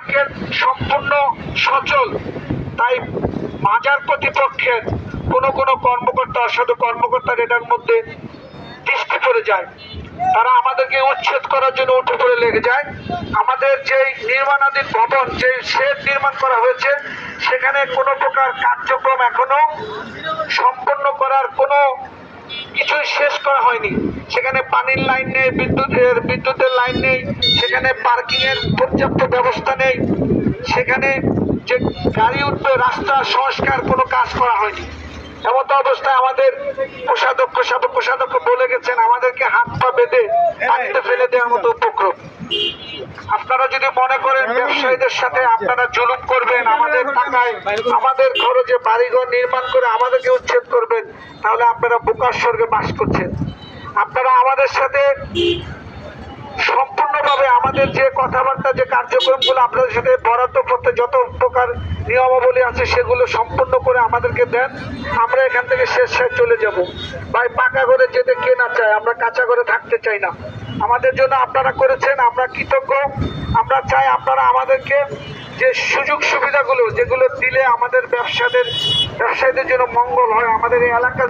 Market সম্পূর্ণ সচল, তাই বাজার কর্তৃপক্ষের কোনো কর্মকর্তা, অসাধু কর্মকর্তার এটার মধ্যে দৃষ্টি পড়ে যায়, তারা আমাদেরকে উচ্ছেদ করার জন্য উঠে পড়ে লেগে যায়। আমাদের যে নির্মাণাধীন ভবন, যে শেড নির্মাণ করা হয়েছে, সেখানে কোনো প্রকার কার্যক্রম এখনো সম্পন্ন করার কোনো কিছুই শেষ করা হয়নি। সেখানে পানির লাইন নেই, বিদ্যুতের লাইন নেই, সেখানে পার্কিংয়ের পর্যাপ্ত ব্যবস্থা নেই, সেখানে যে গাড়ি উঠবে রাস্তা সংস্কার কোনো কাজ করা হয়নি। এমত অবস্থায় আমাদের কোষাধ্যক্ষ বলে গেছেন আমাদেরকে হাত পা বেঁধে পানিতে ফেলে দেওয়ার মতো উপক্রম। আপনারা যদি মনে করেন ব্যবসায়ীদের সাথে আপনারা জুলুম করবেন, আমাদের টাকায় আমাদের খরচে বাড়িঘর নির্মাণ করে আমাদেরকে উচ্ছেদ করবেন, তাহলে আপনারা বোকার স্বর্গে বাস করছেন। আপনারা আমাদের সাথে সম্পূর্ণভাবে আমাদের যে কথাবার্তা, যে কার্যক্রমগুলো আপনাদের সাথে বরাদ্দ করতে যত প্রকার নিয়মাবলী আছে সেগুলো সম্পূর্ণ করে আমাদেরকে দেন, আমরা এখান থেকে শেষ চলে যাব। ভাই, পাকা ঘরে যেতে কে না চায়, আমরা কাঁচা ঘরে থাকতে চাই না। আমাদের জন্য আপনারা করেছেন, আমরা কৃতজ্ঞ। আমরা চাই আপনারা আমাদেরকে যে সুযোগ সুবিধাগুলো, যেগুলো দিলে আমাদের ব্যবসায়ীদের জন্য মঙ্গল হয়, আমাদের এই এলাকার